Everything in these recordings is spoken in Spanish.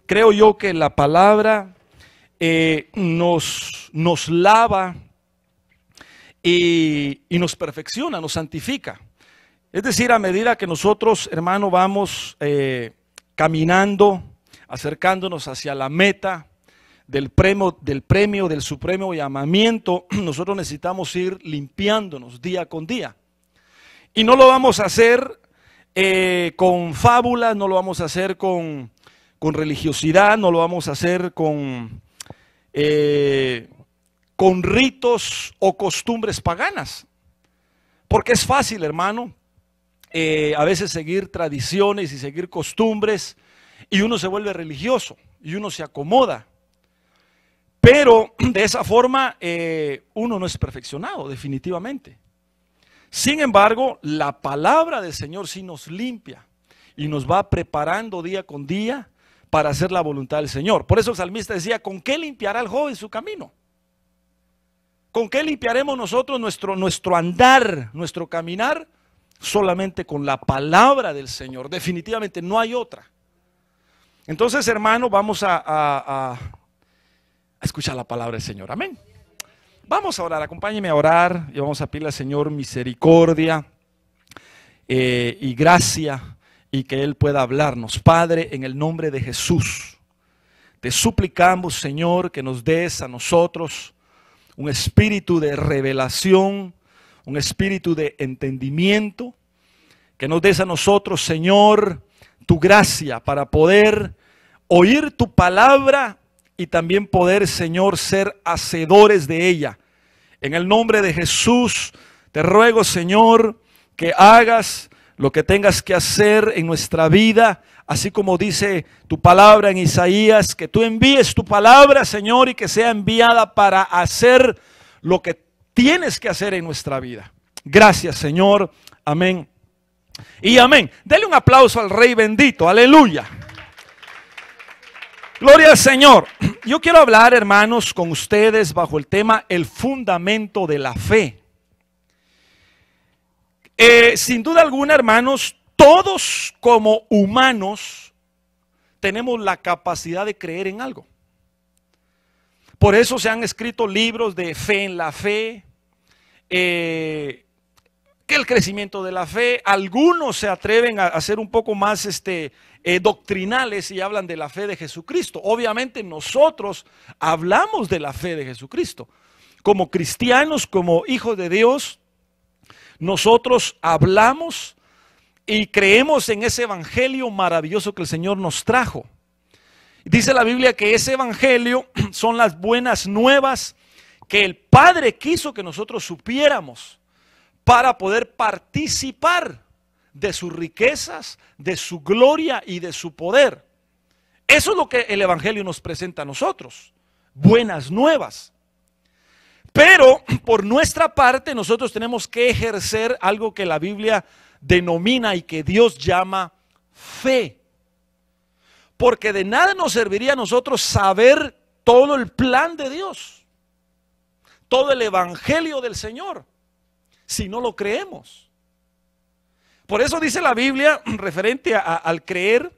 creo yo que la palabra nos lava y nos perfecciona, nos santifica. Es decir, a medida que nosotros, hermano, vamos caminando, acercándonos hacia la meta del premio del supremo llamamiento, nosotros necesitamos ir limpiándonos día con día. Y no lo vamos a hacer con fábulas, no lo vamos a hacer con religiosidad, no lo vamos a hacer con ritos o costumbres paganas. Porque es fácil, hermano, a veces seguir tradiciones y seguir costumbres y uno se vuelve religioso y uno se acomoda. Pero de esa forma uno no es perfeccionado, definitivamente. Sin embargo, la palabra del Señor sí nos limpia y nos va preparando día con día para hacer la voluntad del Señor. Por eso el salmista decía, ¿con qué limpiará el joven su camino? ¿Con qué limpiaremos nosotros nuestro andar, nuestro caminar? Solamente con la palabra del Señor. Definitivamente no hay otra. Entonces, hermano, vamos a escuchar la palabra del Señor. Amén. Vamos a orar, acompáñeme a orar y vamos a pedirle al Señor misericordia y gracia y que Él pueda hablarnos. Padre, en el nombre de Jesús, te suplicamos, Señor, que nos des a nosotros un espíritu de revelación, un espíritu de entendimiento, que nos des a nosotros, Señor, tu gracia para poder oír tu palabra y también poder, Señor, ser hacedores de ella. En el nombre de Jesús, te ruego, Señor, que hagas lo que tengas que hacer en nuestra vida, así como dice tu palabra en Isaías, que tú envíes tu palabra, Señor, y que sea enviada para hacer lo que tienes que hacer en nuestra vida. Gracias, Señor. Amén y amén. Dele un aplauso al Rey bendito. Aleluya. Gloria al Señor. Yo quiero hablar, hermanos, con ustedes bajo el tema el fundamento de la fe. Sin duda alguna, hermanos, todos como humanos tenemos la capacidad de creer en algo. Por eso se han escrito libros de fe en la fe, que el crecimiento de la fe. Algunos se atreven a ser un poco más doctrinales y hablan de la fe de Jesucristo. Obviamente nosotros hablamos de la fe de Jesucristo. Como cristianos, como hijos de Dios, nosotros hablamos y creemos en ese evangelio maravilloso que el Señor nos trajo. Dice la Biblia que ese evangelio son las buenas nuevas que el Padre quiso que nosotros supiéramos para poder participar de sus riquezas, de su gloria y de su poder. Eso es lo que el evangelio nos presenta a nosotros, buenas nuevas. Pero por nuestra parte nosotros tenemos que ejercer algo que la Biblia denomina y que Dios llama fe. Porque de nada nos serviría a nosotros saber todo el plan de Dios, todo el evangelio del Señor, si no lo creemos. Por eso dice la Biblia, referente al creer,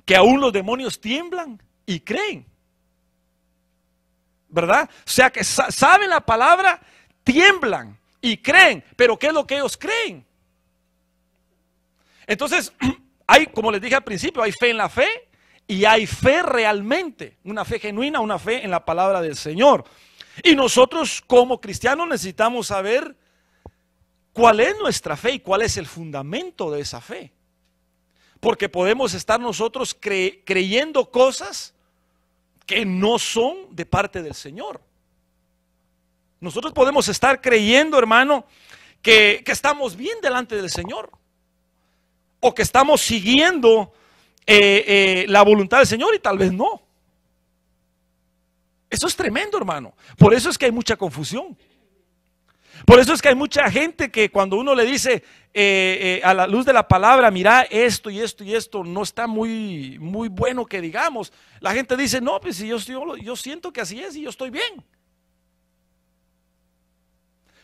que aún los demonios tiemblan y creen. ¿Verdad? O sea que saben la palabra, tiemblan y creen. Pero ¿qué es lo que ellos creen? Entonces, hay, como les dije al principio, hay fe en la fe y hay fe realmente. Una fe genuina, una fe en la palabra del Señor. Y nosotros como cristianos necesitamos saber cuál es nuestra fe y cuál es el fundamento de esa fe. Porque podemos estar nosotros creyendo cosas que no son de parte del Señor. Nosotros podemos estar creyendo, hermano, que estamos bien delante del Señor, o que estamos siguiendo la voluntad del Señor y tal vez no. Eso es tremendo, hermano. Por eso es que hay mucha confusión. Por eso es que hay mucha gente que cuando uno le dice a la luz de la palabra, mira, esto y esto y esto no está muy bueno que digamos. La gente dice, no, pues si yo siento que así es y yo estoy bien.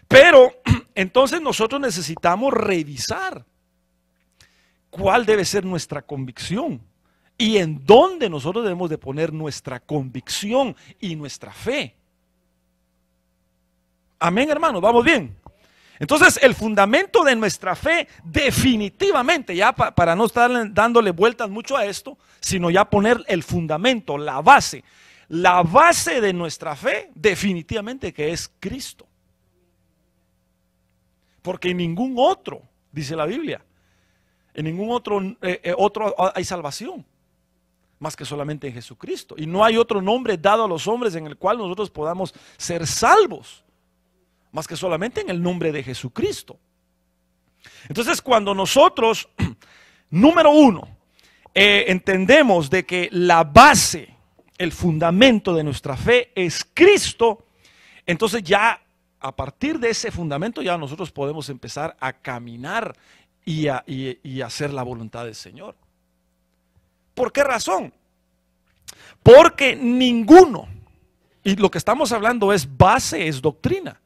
Pero entonces nosotros necesitamos revisar cuál debe ser nuestra convicción y en dónde nosotros debemos de poner nuestra convicción y nuestra fe. Amén, hermanos, vamos bien. Entonces, el fundamento de nuestra fe definitivamente, ya para no estar dándole vueltas mucho a esto, sino ya poner el fundamento, la base de nuestra fe definitivamente que es Cristo. Porque en ningún otro, dice la Biblia, en ningún otro hay salvación, más que solamente en Jesucristo. Y no hay otro nombre dado a los hombres en el cual nosotros podamos ser salvos, más que solamente en el nombre de Jesucristo. Entonces, cuando nosotros, número uno, entendemos de que la base, el fundamento de nuestra fe es Cristo, entonces ya a partir de ese fundamento ya nosotros podemos empezar a caminar y hacer la voluntad del Señor. ¿Por qué razón? Porque ninguno, y lo que estamos hablando es base, es doctrina,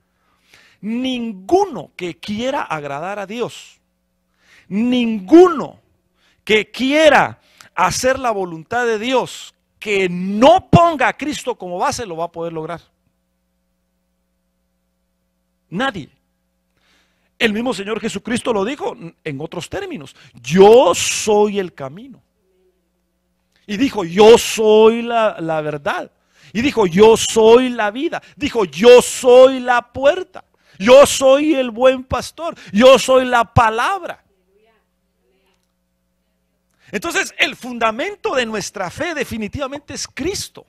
ninguno que quiera agradar a Dios, ninguno que quiera hacer la voluntad de Dios, que no ponga a Cristo como base, lo va a poder lograr. Nadie. El mismo Señor Jesucristo lo dijo en otros términos: yo soy el camino. Y dijo: yo soy la verdad. Y dijo: yo soy la vida. Dijo: yo soy la puerta. Yo soy el buen pastor. Yo soy la palabra. Entonces, el fundamento de nuestra fe definitivamente es Cristo.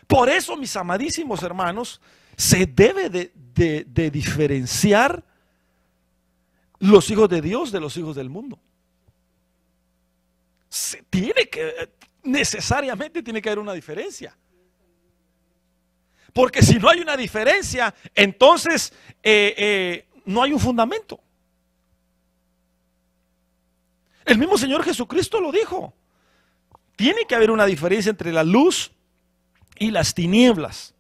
Por eso, mis amadísimos hermanos, se debe de diferenciar los hijos de Dios de los hijos del mundo. Necesariamente tiene que haber una diferencia. Porque si no hay una diferencia, entonces no hay un fundamento. El mismo Señor Jesucristo lo dijo. Tiene que haber una diferencia entre la luz y las tinieblas.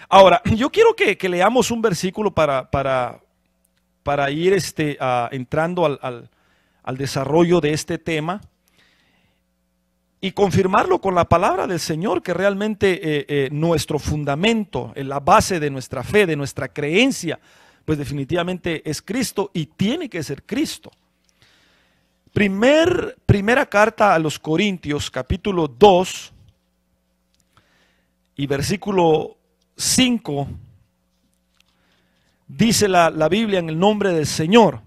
Ahora, yo quiero que leamos un versículo para ir entrando al desarrollo de este tema y confirmarlo con la palabra del Señor, que realmente nuestro fundamento, la base de nuestra fe, de nuestra creencia, pues definitivamente es Cristo y tiene que ser Cristo. Primera carta a los Corintios, capítulo 2 y versículo 5, dice la Biblia en el nombre del Señor: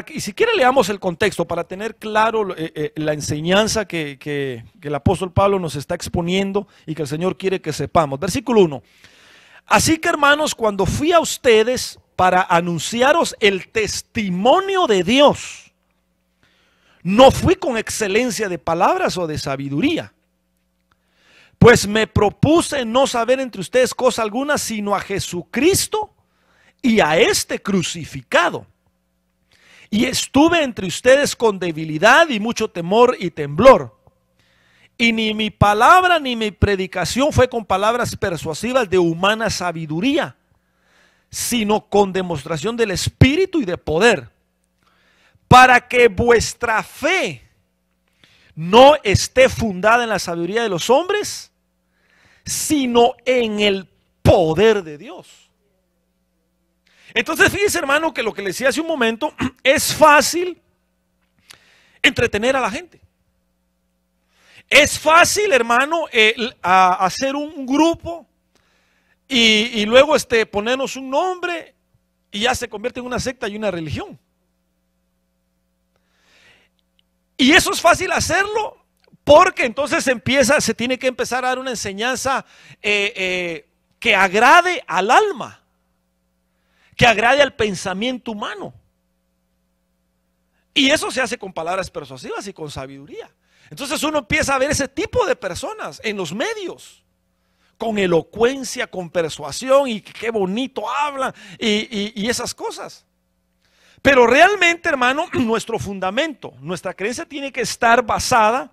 y si quiere leamos el contexto para tener claro la enseñanza que el apóstol Pablo nos está exponiendo y que el Señor quiere que sepamos. Versículo 1. Así que, hermanos, cuando fui a ustedes para anunciaros el testimonio de Dios, no fui con excelencia de palabras o de sabiduría, pues me propuse no saber entre ustedes cosa alguna, sino a Jesucristo y a este crucificado. Y estuve entre ustedes con debilidad y mucho temor y temblor. Y ni mi palabra ni mi predicación fue con palabras persuasivas de humana sabiduría, sino con demostración del Espíritu y de poder, para que vuestra fe no esté fundada en la sabiduría de los hombres, sino en el poder de Dios. Entonces, fíjense, hermano, que lo que les decía hace un momento, es fácil entretener a la gente. Es fácil, hermano, hacer un grupo y luego ponernos un nombre y ya se convierte en una secta y una religión. Y eso es fácil hacerlo porque entonces se tiene que empezar a dar una enseñanza que agrade al alma, que agrade al pensamiento humano. Y eso se hace con palabras persuasivas y con sabiduría. Entonces uno empieza a ver ese tipo de personas en los medios, con elocuencia, con persuasión, y qué bonito hablan y esas cosas. Pero realmente, hermano, nuestro fundamento, nuestra creencia tiene que estar basada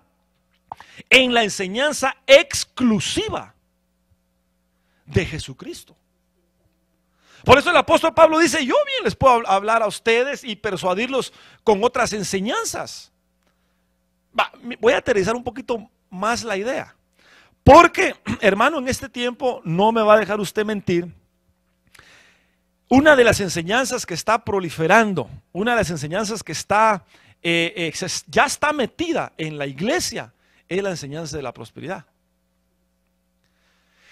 en la enseñanza exclusiva de Jesucristo. Por eso el apóstol Pablo dice, yo bien les puedo hablar a ustedes y persuadirlos con otras enseñanzas. Voy a aterrizar un poquito más la idea. Porque, hermano, en este tiempo no me va a dejar usted mentir. Una de las enseñanzas que está proliferando, una de las enseñanzas que está, ya está metida en la iglesia, es la enseñanza de la prosperidad.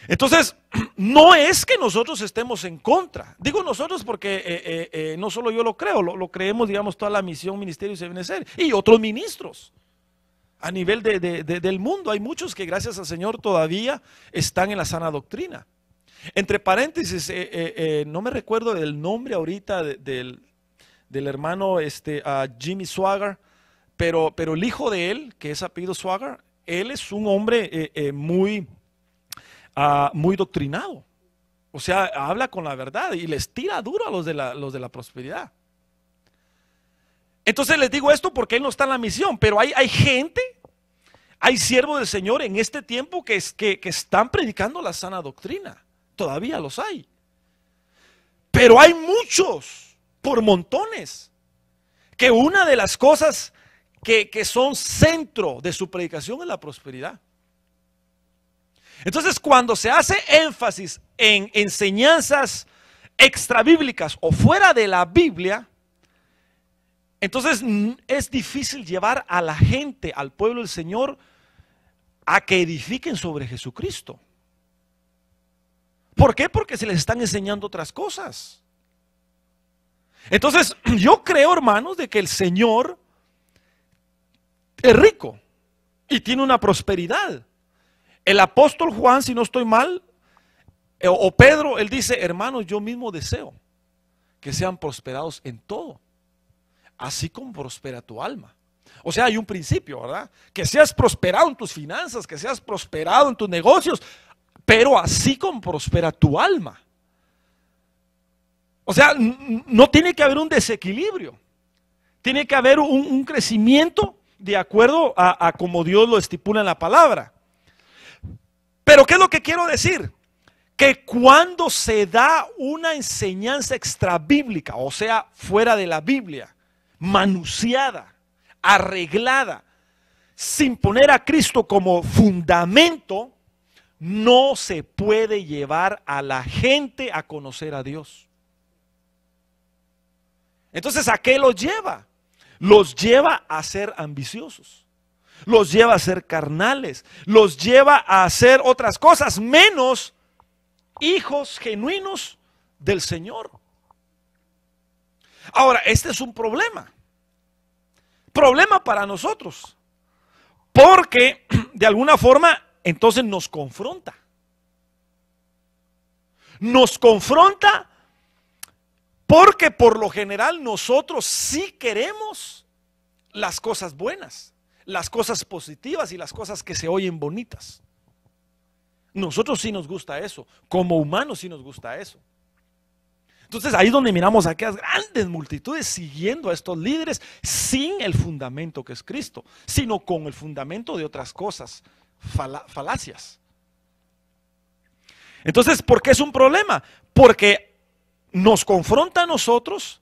Entonces, no es que nosotros estemos en contra. Digo nosotros porque no solo yo lo creo, lo creemos, digamos, toda la misión, ministerio y Ebenezer, y otros ministros. A nivel del mundo hay muchos que gracias al Señor todavía están en la sana doctrina. Entre paréntesis, no me recuerdo el nombre ahorita del hermano Jimmy Swaggart, pero el hijo de él, que es apellido Swaggart, él es un hombre muy doctrinado. O sea, habla con la verdad y les tira duro a los de la prosperidad. Entonces les digo esto porque él no está en la misión, pero hay gente, hay siervos del Señor en este tiempo que están predicando la sana doctrina. Todavía los hay. Pero hay muchos, por montones, que una de las cosas que son centro de su predicación es la prosperidad. Entonces, cuando se hace énfasis en enseñanzas extrabíblicas o fuera de la Biblia, entonces es difícil llevar a la gente, al pueblo del Señor, a que edifiquen sobre Jesucristo. ¿Por qué? Porque se les están enseñando otras cosas. Entonces, yo creo, hermanos, de que el Señor es rico y tiene una prosperidad. El apóstol Juan, si no estoy mal, o Pedro, él dice, hermanos, yo mismo deseo que sean prosperados en todo, así como prospera tu alma. O sea, hay un principio, ¿verdad? Que seas prosperado en tus finanzas, que seas prosperado en tus negocios, pero así como prospera tu alma. O sea, no tiene que haber un desequilibrio. Tiene que haber un crecimiento de acuerdo a como Dios lo estipula en la palabra. Pero ¿qué es lo que quiero decir? Que cuando se da una enseñanza extrabíblica, o sea, fuera de la Biblia, manuseada, arreglada, sin poner a Cristo como fundamento, no se puede llevar a la gente a conocer a Dios. Entonces, ¿a qué los lleva? Los lleva a ser ambiciosos, los lleva a ser carnales, los lleva a hacer otras cosas menos hijos genuinos del Señor. Ahora, este es un problema para nosotros, porque de alguna forma entonces nos confronta porque por lo general nosotros sí queremos las cosas buenas, las cosas positivas y las cosas que se oyen bonitas. Nosotros sí nos gusta eso, como humanos sí nos gusta eso. Entonces ahí es donde miramos a aquellas grandes multitudes siguiendo a estos líderes sin el fundamento que es Cristo, sino con el fundamento de otras cosas, falacias. Entonces, ¿por qué es un problema? Porque nos confronta a nosotros,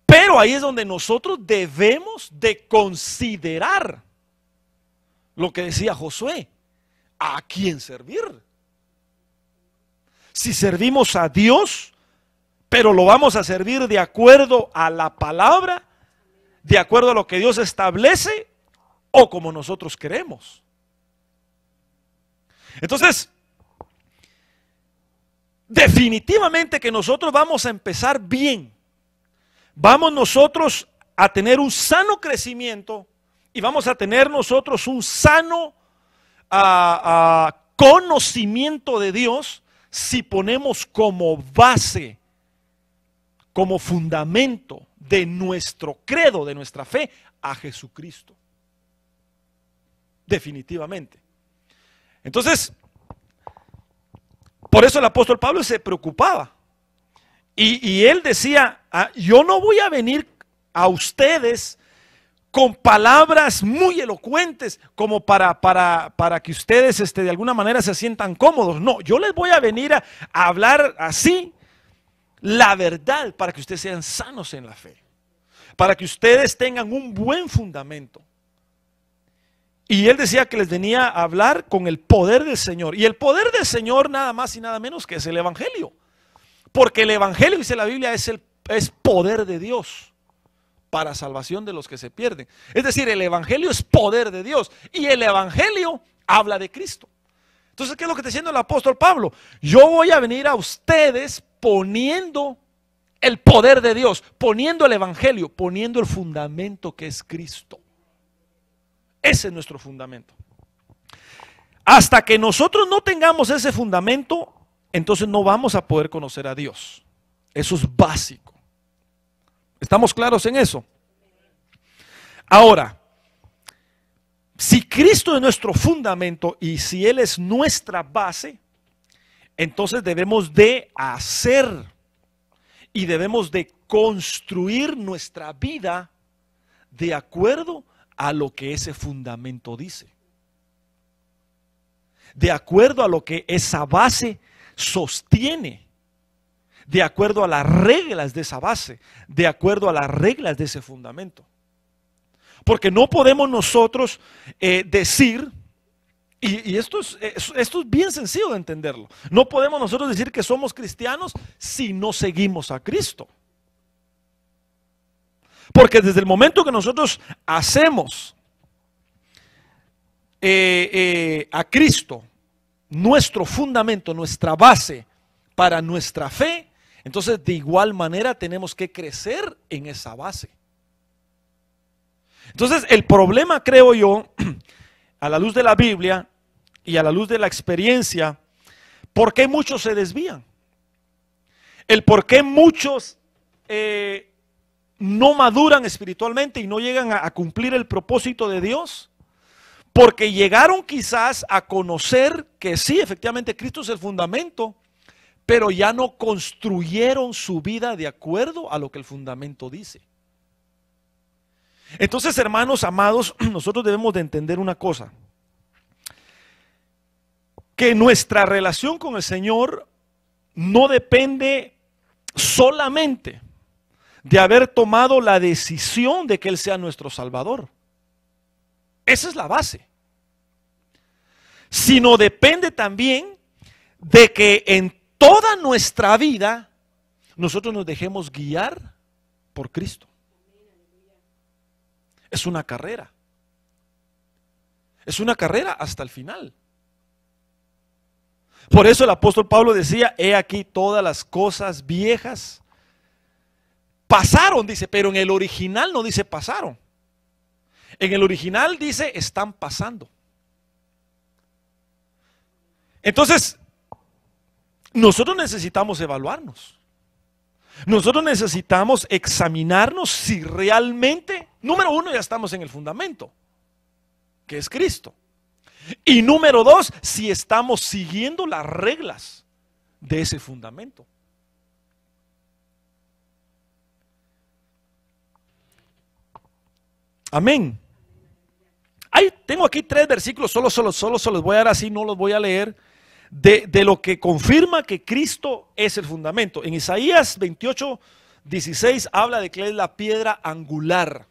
pero ahí es donde nosotros debemos de considerar lo que decía Josué, ¿a quién servir? Si servimos a Dios, pero lo vamos a servir de acuerdo a la palabra, de acuerdo a lo que Dios establece, o como nosotros queremos. Entonces, definitivamente que nosotros vamos a empezar bien. Vamos nosotros a tener un sano crecimiento y vamos a tener nosotros un sano conocimiento de Dios si ponemos como base, como fundamento de nuestro credo, de nuestra fe, a Jesucristo. Definitivamente. Entonces, por eso el apóstol Pablo se preocupaba. Y él decía, yo no voy a venir a ustedes con palabras muy elocuentes como para que ustedes de alguna manera se sientan cómodos. No, yo les voy a venir a hablar así, la verdad para que ustedes sean sanos en la fe, para que ustedes tengan un buen fundamento. Y él decía que les venía a hablar con el poder del Señor. Y el poder del Señor nada más y nada menos que es el Evangelio. Porque el Evangelio, dice la Biblia, es poder de Dios para salvación de los que se pierden. Es decir, el Evangelio es poder de Dios. Y el Evangelio habla de Cristo. Entonces, ¿qué es lo que está diciendo el apóstol Pablo? Yo voy a venir a ustedes poniendo el poder de Dios, poniendo el Evangelio, poniendo el fundamento que es Cristo. Ese es nuestro fundamento. Hasta que nosotros no tengamos ese fundamento, entonces no vamos a poder conocer a Dios. Eso es básico. ¿Estamos claros en eso? Ahora, si Cristo es nuestro fundamento y si Él es nuestra base, entonces debemos de hacer y debemos de construir nuestra vida de acuerdo a lo que ese fundamento dice. De acuerdo a lo que esa base sostiene. De acuerdo a las reglas de esa base. De acuerdo a las reglas de ese fundamento. Porque no podemos nosotros decir, y esto es bien sencillo de entenderlo. No podemos nosotros decir que somos cristianos si no seguimos a Cristo. Porque desde el momento que nosotros hacemos a Cristo nuestro fundamento, nuestra base para nuestra fe, entonces de igual manera tenemos que crecer en esa base. Entonces el problema, creo yo, a la luz de la Biblia y a la luz de la experiencia, ¿por qué muchos se desvían? El por qué muchos no maduran espiritualmente y no llegan a cumplir el propósito de Dios, porque llegaron quizás a conocer que sí, efectivamente Cristo es el fundamento, pero ya no construyeron su vida de acuerdo a lo que el fundamento dice. Entonces, hermanos amados, nosotros debemos de entender una cosa, que nuestra relación con el Señor no depende solamente de haber tomado la decisión de que Él sea nuestro Salvador. Esa es la base. Sino depende también de que en toda nuestra vida nosotros nos dejemos guiar por Cristo. Es una carrera. Es una carrera hasta el final. Por eso el apóstol Pablo decía, he aquí todas las cosas viejas pasaron, dice, pero en el original no dice pasaron. En el original dice están pasando. Entonces, nosotros necesitamos evaluarnos. Nosotros necesitamos examinarnos si realmente, número uno, ya estamos en el fundamento, que es Cristo. Y número dos, si estamos siguiendo las reglas de ese fundamento. Amén. Tengo aquí 3 versículos, solo se los voy a dar así, no los voy a leer, de lo que confirma que Cristo es el fundamento. En Isaías 28:16 habla de que Él es la piedra angular.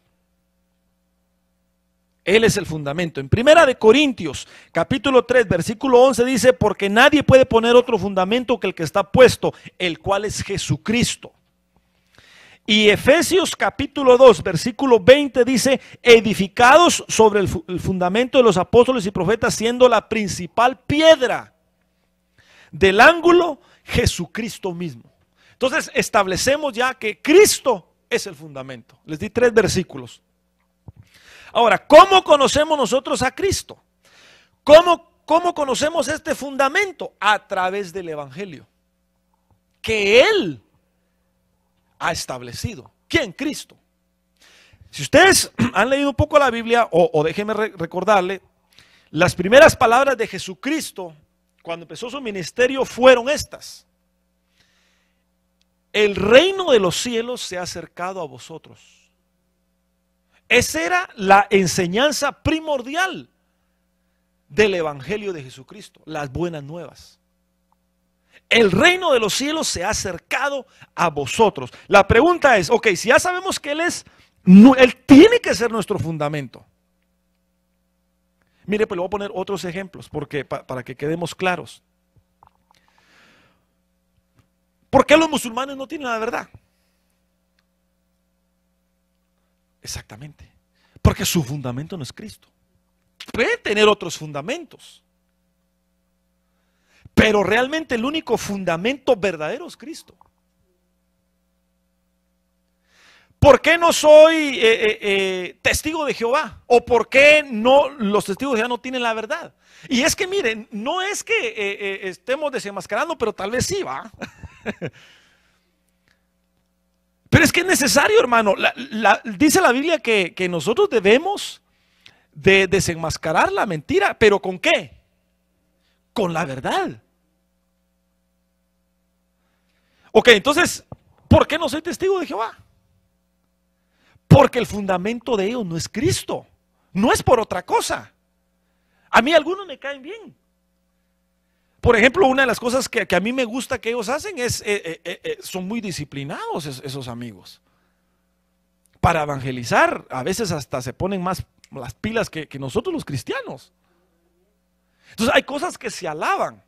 Él es el fundamento. En Primera de Corintios, capítulo 3, versículo 11 dice, porque nadie puede poner otro fundamento que el que está puesto, el cual es Jesucristo. Y Efesios capítulo 2, versículo 20 dice, edificados sobre el fundamento de los apóstoles y profetas, siendo la principal piedra del ángulo Jesucristo mismo. Entonces establecemos ya que Cristo es el fundamento. Les di 3 versículos. Ahora, ¿cómo conocemos nosotros a Cristo? ¿Cómo conocemos este fundamento? A través del Evangelio que Él ha establecido. ¿Quién? Cristo. Si ustedes han leído un poco la Biblia, o déjenme recordarle, las primeras palabras de Jesucristo cuando empezó su ministerio fueron estas: el reino de los cielos se ha acercado a vosotros. Esa era la enseñanza primordial del Evangelio de Jesucristo, las buenas nuevas. El reino de los cielos se ha acercado a vosotros. La pregunta es, ok, si ya sabemos que Él tiene que ser nuestro fundamento. Mire, pues le voy a poner otros ejemplos para que quedemos claros. ¿Por qué los musulmanes no tienen la verdad? Exactamente. Porque su fundamento no es Cristo. Puede tener otros fundamentos. Pero realmente el único fundamento verdadero es Cristo. ¿Por qué no soy testigo de Jehová? ¿O por qué no, los testigos de Jehová no tienen la verdad? Y es que miren, no es que estemos desenmascarando, pero tal vez sí, va. Pero es que es necesario, hermano. Dice la Biblia que nosotros debemos de desenmascarar la mentira, pero ¿con qué? Con la verdad. Ok, entonces, ¿por qué no soy testigo de Jehová? Porque el fundamento de ellos no es Cristo, no es por otra cosa. A mí algunos me caen bien. Por ejemplo, una de las cosas que a mí me gusta que ellos hacen es, son muy disciplinados esos amigos. Para evangelizar, a veces hasta se ponen más las pilas que nosotros los cristianos. Entonces hay cosas que se alaban.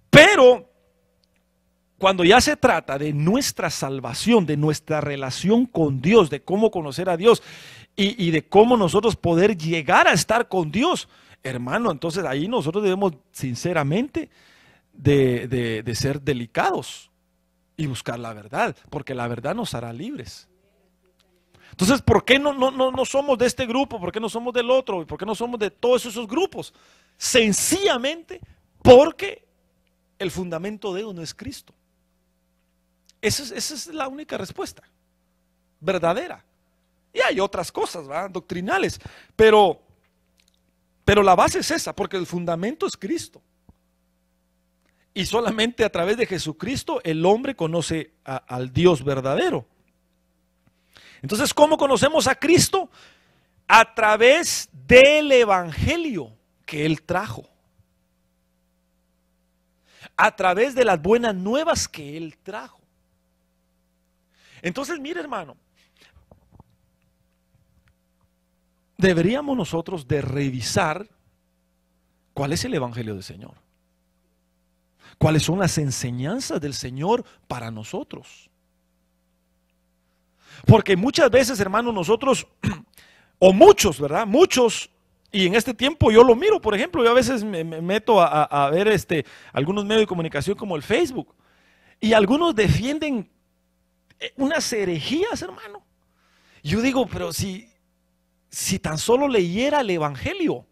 Pero cuando ya se trata de nuestra salvación, de nuestra relación con Dios, de cómo conocer a Dios y de cómo nosotros poder llegar a estar con Dios, hermano, entonces ahí nosotros debemos sinceramente de ser delicados y buscar la verdad, porque la verdad nos hará libres. Entonces, ¿por qué no somos de este grupo? ¿Por qué no somos del otro? ¿Por qué no somos de todos esos grupos? Sencillamente porque el fundamento de ellos no es Cristo. Esa es la única respuesta verdadera. Y hay otras cosas, ¿verdad?, doctrinales, pero la base es esa, porque el fundamento es Cristo. Y solamente a través de Jesucristo el hombre conoce al Dios verdadero. Entonces, ¿cómo conocemos a Cristo? A través del evangelio que Él trajo. A través de las buenas nuevas que Él trajo. Entonces, mire, hermano, deberíamos nosotros de revisar cuál es el evangelio del Señor. ¿Cuáles son las enseñanzas del Señor para nosotros? Porque muchas veces, hermano, nosotros, o muchos, ¿verdad? Muchos, y en este tiempo yo lo miro, por ejemplo, yo a veces me meto a ver algunos medios de comunicación como el Facebook, y algunos defienden unas herejías, hermano. Yo digo, pero si tan solo leyera el evangelio,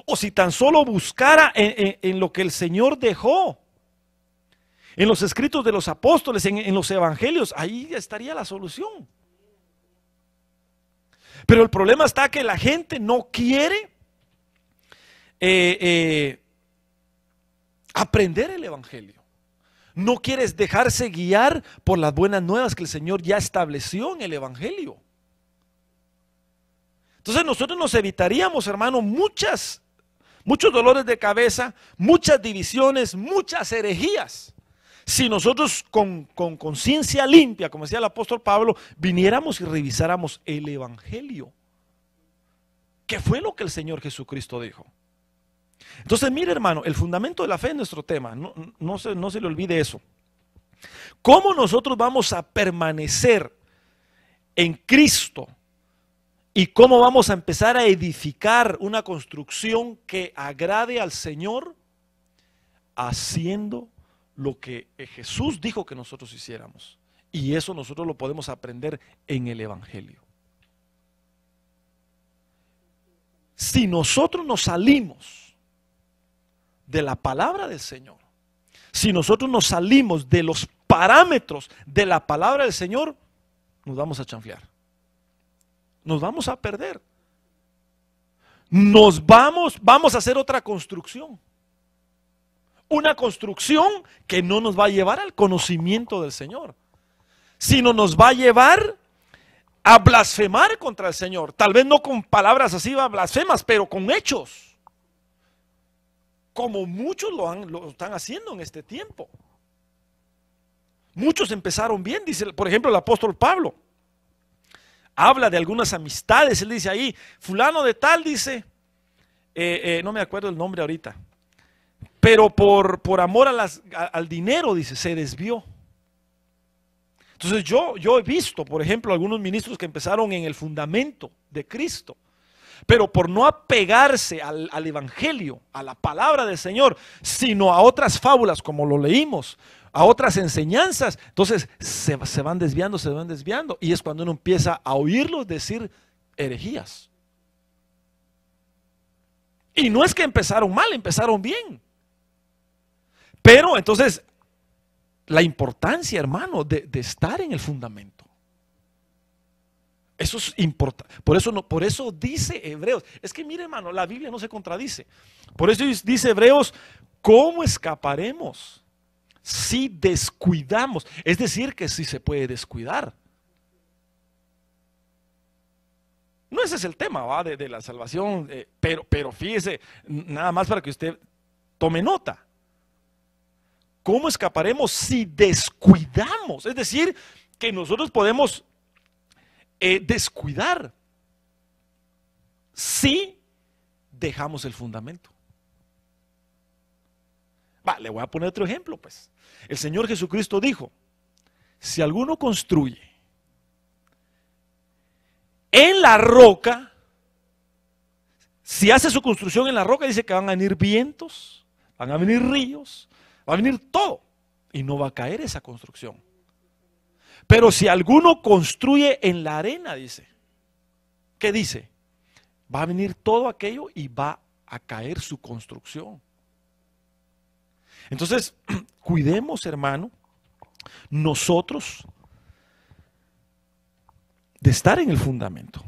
o si tan solo buscara en lo que el Señor dejó, en los escritos de los apóstoles, en los evangelios, ahí estaría la solución. Pero el problema está que la gente no quiere aprender el evangelio. No quieres dejarse guiar por las buenas nuevas que el Señor ya estableció en el evangelio. Entonces nosotros nos evitaríamos, hermano, muchos dolores de cabeza, muchas divisiones, muchas herejías. Si nosotros con conciencia limpia, como decía el apóstol Pablo, viniéramos y revisáramos el evangelio. ¿Qué fue lo que el Señor Jesucristo dijo? Entonces, mire, hermano, el fundamento de la fe es nuestro tema. No se le olvide eso. ¿Cómo nosotros vamos a permanecer en Cristo? ¿Y cómo vamos a empezar a edificar una construcción que agrade al Señor? Haciendo lo que Jesús dijo que nosotros hiciéramos. Y eso nosotros lo podemos aprender en el evangelio. Si nosotros nos salimos de la palabra del Señor, si nosotros nos salimos de los parámetros de la palabra del Señor, nos vamos a chanflear. Nos vamos a perder. Vamos a hacer otra construcción. Una construcción que no nos va a llevar al conocimiento del Señor, sino nos va a llevar a blasfemar contra el Señor. Tal vez no con palabras así blasfemas, pero con hechos. como muchos lo están haciendo en este tiempo. Muchos empezaron bien, dice, por ejemplo, el apóstol Pablo. Habla de algunas amistades, él dice ahí, fulano de tal, dice, no me acuerdo el nombre ahorita, pero por amor al dinero, dice, se desvió. Entonces yo he visto, por ejemplo, algunos ministros que empezaron en el fundamento de Cristo, pero por no apegarse al evangelio, a la palabra del Señor, sino a otras fábulas, como lo leímos, a otras enseñanzas, entonces se van desviando, y es cuando uno empieza a oírlos decir herejías. Y no es que empezaron mal, empezaron bien. Pero entonces, la importancia, hermano, de estar en el fundamento. Eso es importante. Por eso dice Hebreos. Es que mire, hermano, la Biblia no se contradice. Por eso dice Hebreos, ¿cómo escaparemos si descuidamos? Es decir, que sí se puede descuidar. No ese es el tema, ¿va? De la salvación, pero fíjese, nada más para que usted tome nota. ¿Cómo escaparemos si descuidamos? Es decir, que nosotros podemos descuidar si dejamos el fundamento. Le voy a poner otro ejemplo, pues. El Señor Jesucristo dijo, si alguno construye en la roca, si hace su construcción en la roca, dice que van a venir vientos, van a venir ríos, va a venir todo y no va a caer esa construcción. Pero si alguno construye en la arena, dice, ¿qué dice? Va a venir todo aquello y va a caer su construcción. Entonces, cuidemos, hermano, nosotros de estar en el fundamento.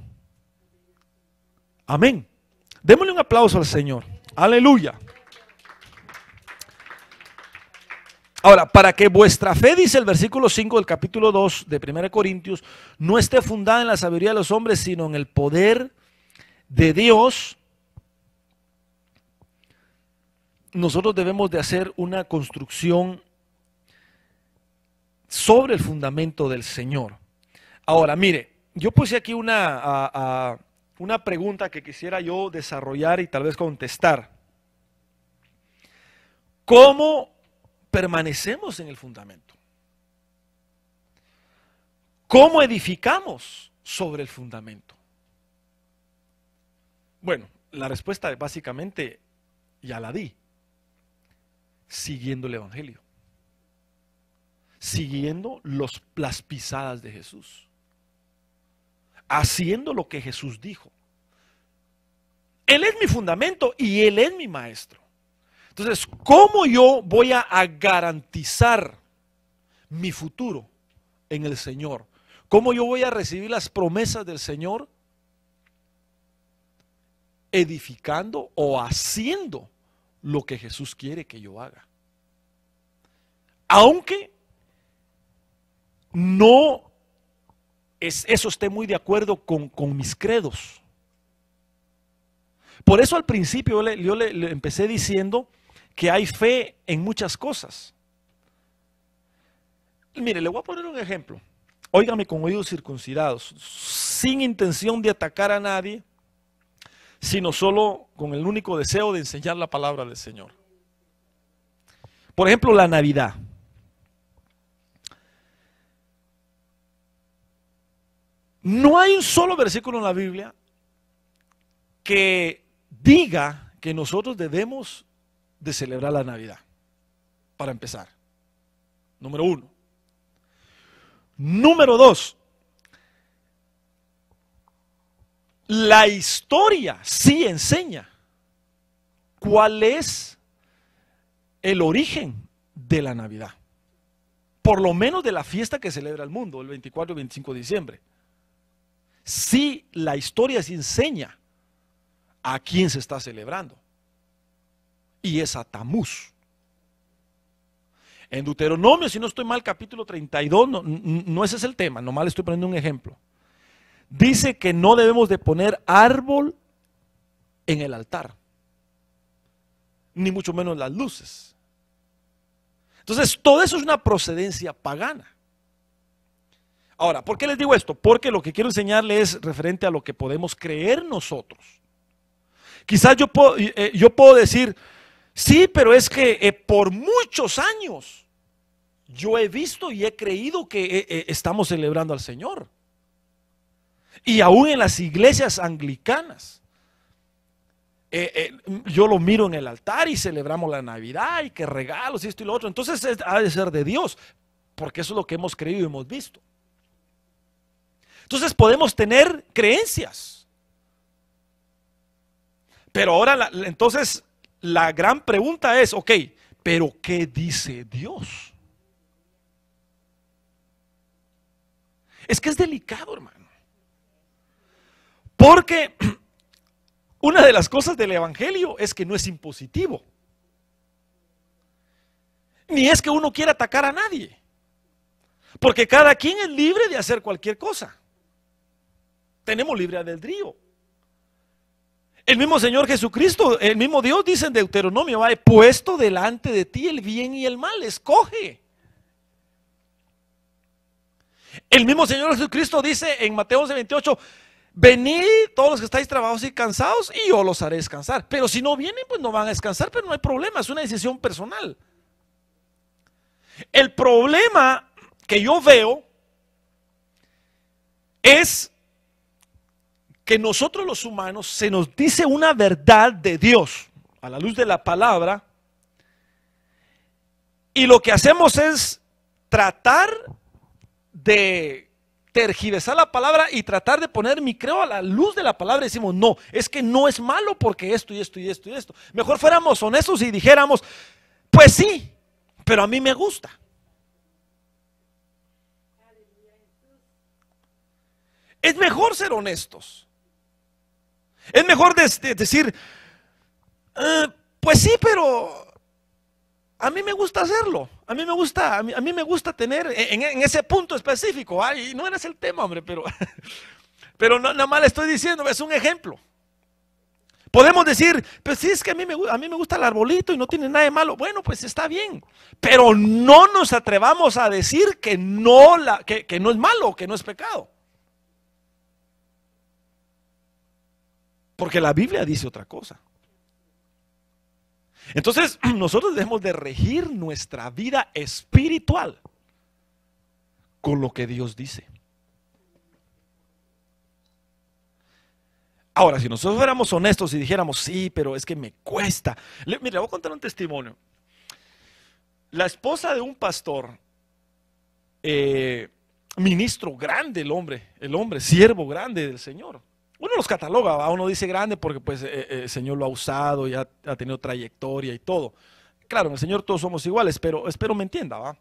Amén. Démosle un aplauso al Señor. Aleluya. Ahora, para que vuestra fe, dice el versículo 5 del capítulo 2 de 1 Corintios, no esté fundada en la sabiduría de los hombres, sino en el poder de Dios, nosotros debemos de hacer una construcción sobre el fundamento del Señor. Ahora, mire, yo puse aquí una pregunta que quisiera yo desarrollar y tal vez contestar. ¿Cómo permanecemos en el fundamento? ¿Cómo edificamos sobre el fundamento? Bueno, la respuesta básicamente ya la di. Siguiendo el evangelio. Siguiendo las pisadas de Jesús. Haciendo lo que Jesús dijo. Él es mi fundamento y Él es mi maestro. Entonces, ¿cómo yo voy a garantizar mi futuro en el Señor? ¿Cómo yo voy a recibir las promesas del Señor? Edificando o haciendo lo que Jesús quiere que yo haga. Aunque no eso esté muy de acuerdo con mis credos. Por eso al principio yo le empecé diciendo que hay fe en muchas cosas. Mire, le voy a poner un ejemplo. Óigame con oídos circuncidados, sin intención de atacar a nadie, sino solo con el único deseo de enseñar la palabra del Señor. Por ejemplo, la Navidad. No hay un solo versículo en la Biblia que diga que nosotros debemos de celebrar la Navidad, para empezar. Número 1. Número 2. La historia sí enseña cuál es el origen de la Navidad. Por lo menos de la fiesta que celebra el mundo, el 24 y 25 de diciembre. Sí, la historia sí enseña a quién se está celebrando. Y es a Tamuz. En Deuteronomio, si no estoy mal, capítulo 32, no ese es el tema, nomás le estoy poniendo un ejemplo. Dice que no debemos de poner árbol en el altar. ni mucho menos las luces. Entonces, todo eso es una procedencia pagana. Ahora, ¿por qué les digo esto? Porque lo que quiero enseñarles es referente a lo que podemos creer nosotros. Quizás yo puedo decir, sí, pero es que por muchos años yo he visto y he creído que estamos celebrando al Señor. Y aún en las iglesias anglicanas, yo lo miro en el altar y celebramos la Navidad y que regalos y esto y lo otro. Entonces ha de ser de Dios, porque eso es lo que hemos creído y hemos visto. Entonces podemos tener creencias. Pero ahora entonces la gran pregunta es, ok, pero ¿qué dice Dios? Es que es delicado, hermano. Porque una de las cosas del evangelio es que no es impositivo. Ni es que uno quiera atacar a nadie. Porque cada quien es libre de hacer cualquier cosa. Tenemos libre albedrío. El mismo Señor Jesucristo, el mismo Dios dice en Deuteronomio, he puesto delante de ti el bien y el mal, escoge. El mismo Señor Jesucristo dice en Mateo 11:28, venid todos los que estáis trabajados y cansados y yo los haré descansar. Pero si no vienen, pues no van a descansar, pero no hay problema, es una decisión personal. El problema que yo veo es que nosotros los humanos se nos dice una verdad de Dios a la luz de la palabra y lo que hacemos es tratar de tergiversar la palabra y tratar de poner mi creo a la luz de la palabra y decimos, no, es que no es malo porque esto y esto y esto y esto. Mejor fuéramos honestos y dijéramos, pues sí, pero a mí me gusta. Es mejor ser honestos. Es mejor decir, pues sí, pero a mí me gusta hacerlo. A mí me gusta tener en ese punto específico. Ay, no eres el tema, hombre, pero nada más le estoy diciendo, es un ejemplo. Podemos decir, pues sí, es que a mí me gusta el arbolito y no tiene nada de malo. Bueno, pues está bien, pero no nos atrevamos a decir que no es malo, que no es pecado. Porque la Biblia dice otra cosa. Entonces, nosotros debemos de regir nuestra vida espiritual con lo que Dios dice. Ahora, si nosotros fuéramos honestos y dijéramos, sí, pero es que me cuesta. Mire, voy a contar un testimonio. La esposa de un pastor, ministro grande, el hombre, siervo grande del Señor. Uno los cataloga, uno dice grande porque pues el Señor lo ha usado y ha tenido trayectoria y todo. Claro, en el Señor todos somos iguales, pero espero me entienda, ¿va?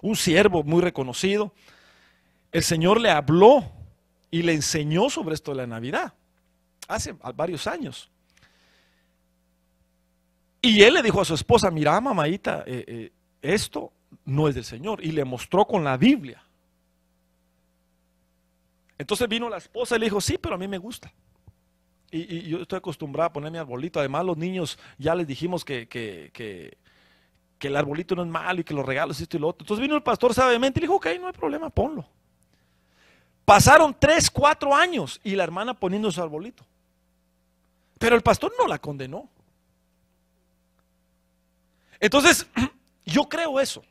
Un siervo muy reconocido. El Señor le habló y le enseñó sobre esto de la Navidad, hace varios años. Y él le dijo a su esposa, mira, mamadita, esto no es del Señor. Y le mostró con la Biblia. Entonces vino la esposa y le dijo, sí, pero a mí me gusta. Y yo estoy acostumbrada a poner mi arbolito. Además los niños ya les dijimos que el arbolito no es malo y que los regalos esto y lo otro. Entonces vino el pastor sabiamente y le dijo, ok, no hay problema, ponlo. Pasaron 3, 4 años y la hermana poniendo su arbolito. Pero el pastor no la condenó. Entonces, yo creo eso.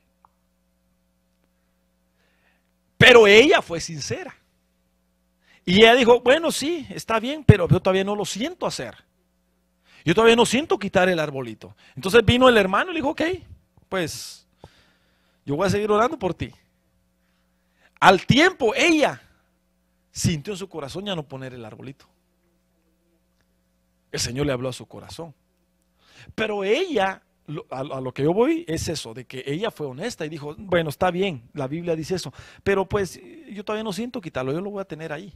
Pero ella fue sincera. Y ella dijo, bueno, sí, está bien, pero yo todavía no lo siento hacer. Yo todavía no siento quitar el arbolito. Entonces vino el hermano y le dijo, ok, pues yo voy a seguir orando por ti. Al tiempo, ella sintió en su corazón ya no poner el arbolito. El Señor le habló a su corazón. Pero ella, a lo que yo voy es eso, de que ella fue honesta y dijo, bueno, está bien, la Biblia dice eso, pero pues yo todavía no siento quitarlo, yo lo voy a tener ahí.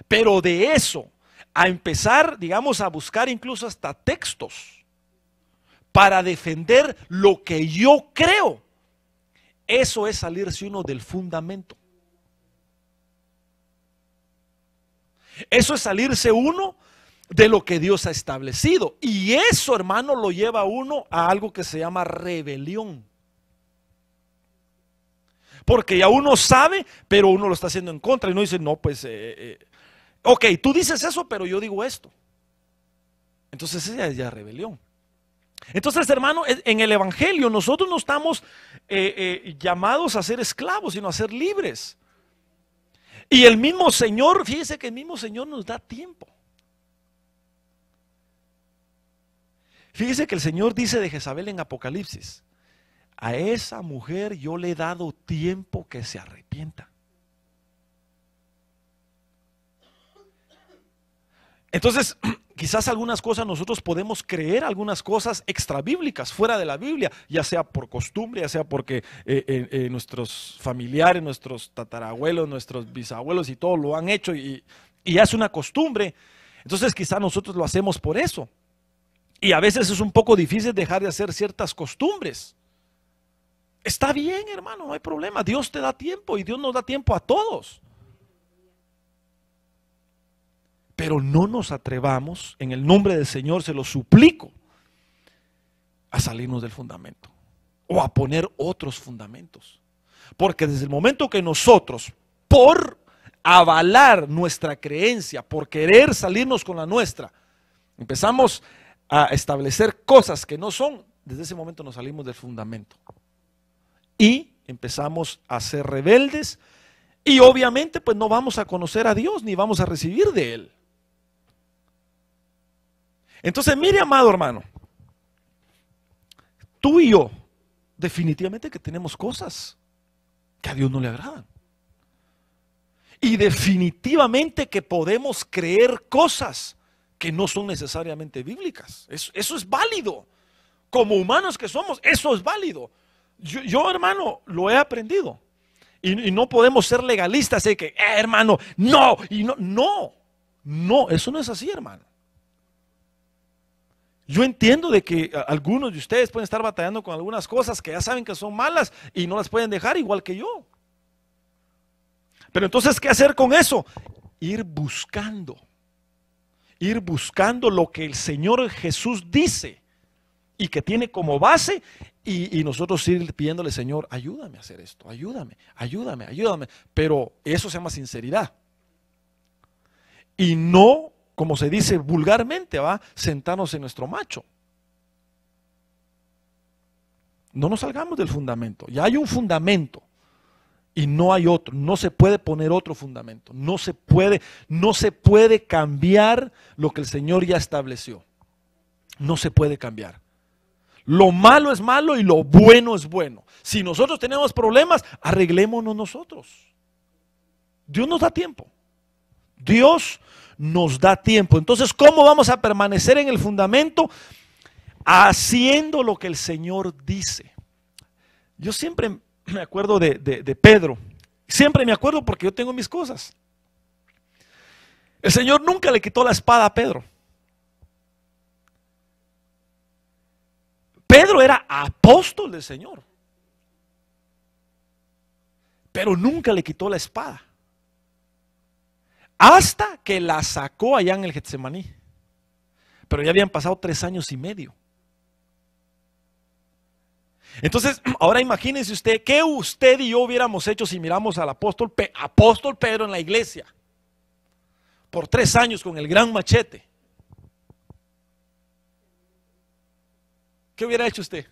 Pero de eso a empezar, digamos, a buscar incluso hasta textos para defender lo que yo creo, eso es salirse uno del fundamento. Eso es salirse uno de lo que Dios ha establecido. Y eso, hermano, lo lleva a uno a algo que se llama rebelión. Porque ya uno sabe, pero uno lo está haciendo en contra y uno dice, no, pues, ok, tú dices eso, pero yo digo esto. Entonces esa es ya rebelión. Entonces, hermano, en el Evangelio nosotros no estamos llamados a ser esclavos, sino a ser libres. Y el mismo Señor, fíjese que el mismo Señor nos da tiempo. Fíjese que el Señor dice de Jezabel en Apocalipsis: a esa mujer yo le he dado tiempo que se arrepienta. Entonces, quizás algunas cosas nosotros podemos creer, algunas cosas extrabíblicas, fuera de la Biblia, ya sea por costumbre, ya sea porque nuestros familiares, nuestros tatarabuelos, nuestros bisabuelos y todos lo han hecho y ya es una costumbre. Entonces quizás nosotros lo hacemos por eso. Y a veces es un poco difícil dejar de hacer ciertas costumbres. Está bien, hermano, no hay problema. Dios te da tiempo y Dios nos da tiempo a todos. Pero no nos atrevamos, en el nombre del Señor se lo suplico, a salirnos del fundamento o a poner otros fundamentos. Porque desde el momento que nosotros, por avalar nuestra creencia, por querer salirnos con la nuestra, empezamos a establecer cosas que no son, desde ese momento nos salimos del fundamento. Y empezamos a ser rebeldes y obviamente pues no vamos a conocer a Dios ni vamos a recibir de Él. Entonces mire, amado hermano, tú y yo definitivamente que tenemos cosas que a Dios no le agradan. Y definitivamente que podemos creer cosas que no son necesariamente bíblicas. Eso es válido. Como humanos que somos, eso es válido. Yo, hermano, lo he aprendido. Y no podemos ser legalistas de que, hermano, no, y no, eso no es así, hermano. Yo entiendo de que algunos de ustedes pueden estar batallando con algunas cosas que ya saben que son malas y no las pueden dejar igual que yo. Pero entonces, ¿qué hacer con eso? Ir buscando lo que el Señor Jesús dice y que tiene como base y nosotros ir pidiéndole, Señor, ayúdame a hacer esto, ayúdame. Pero eso se llama sinceridad. Y no, como se dice vulgarmente, sentarnos en nuestro macho. No nos salgamos del fundamento. Ya hay un fundamento y no hay otro. No se puede poner otro fundamento. No se puede cambiar lo que el Señor ya estableció. No se puede cambiar. Lo malo es malo y lo bueno es bueno. Si nosotros tenemos problemas, arreglémonos nosotros. Dios nos da tiempo. Dios nos da tiempo. Entonces, ¿cómo vamos a permanecer en el fundamento? Haciendo lo que el Señor dice. Yo siempre me acuerdo de Pedro. Siempre me acuerdo porque yo tengo mis cosas. El Señor nunca le quitó la espada a Pedro. Pedro era apóstol del Señor, pero nunca le quitó la espada. Hasta que la sacó allá en el Getsemaní. Pero ya habían pasado 3 años y medio. Entonces, ahora imagínense usted, ¿qué usted y yo hubiéramos hecho si miramos al apóstol Pedro en la iglesia? Por 3 años con el gran machete. ¿Qué hubiera hecho usted?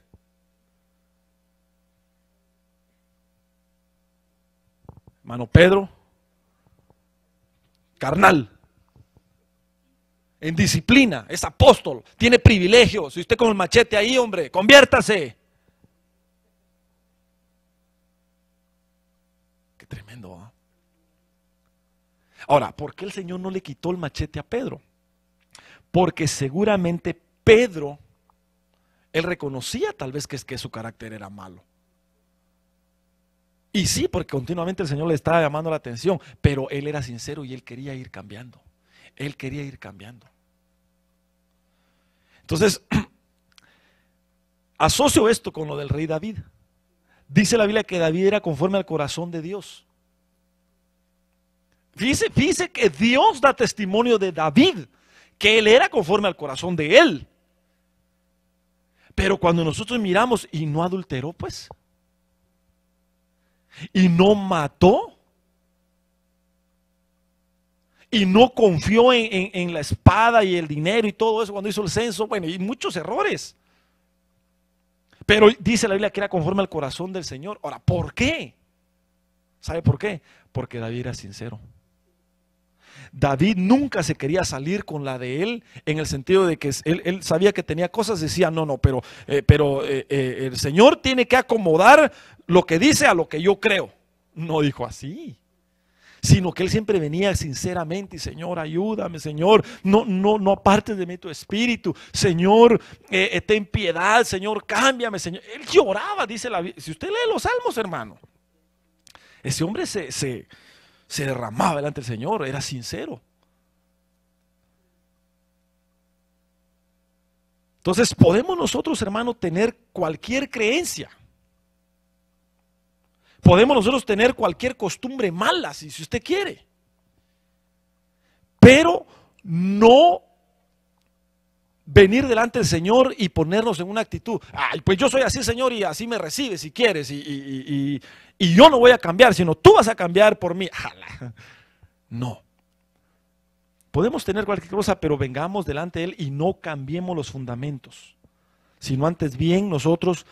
Hermano Pedro, carnal, en disciplina, es apóstol, tiene privilegios. Y usted con el machete ahí, hombre, conviértase. Qué tremendo, ¿eh? Ahora, ¿por qué el Señor no le quitó el machete a Pedro? Porque seguramente Pedro, él reconocía tal vez que su carácter era malo. Y sí, porque continuamente el Señor le estaba llamando la atención, pero él era sincero y él quería ir cambiando. Él quería ir cambiando. Entonces, asocio esto con lo del rey David. Dice la Biblia que David era conforme al corazón de Dios. Fíjese que Dios da testimonio de David, que él era conforme al corazón de él. Pero cuando nosotros miramos y no adulteró, pues, y no mató, y no confió en la espada y el dinero y todo eso cuando hizo el censo, bueno, y muchos errores. Pero dice la Biblia que era conforme al corazón del Señor. Ahora, ¿por qué? ¿Sabe por qué? Porque David era sincero. David nunca se quería salir con la de él, en el sentido de que él sabía que tenía cosas, decía, no, pero el Señor tiene que acomodar lo que dice a lo que yo creo. No dijo así, sino que él siempre venía sinceramente y Señor, ayúdame, Señor, no apartes de mí tu espíritu, Señor, ten piedad, Señor, cámbiame, Señor. Él lloraba, dice la Biblia. Si usted lee los salmos, hermano, ese hombre se derramaba delante del Señor, era sincero. Entonces podemos nosotros, hermano, tener cualquier creencia. Podemos nosotros tener cualquier costumbre mala, si usted quiere. Pero no venir delante del Señor y ponernos en una actitud, ay, pues yo soy así, Señor, y así me recibes si quieres, y yo no voy a cambiar, sino tú vas a cambiar por mí. No. Podemos tener cualquier cosa, pero vengamos delante de Él y no cambiemos los fundamentos, sino antes bien nosotros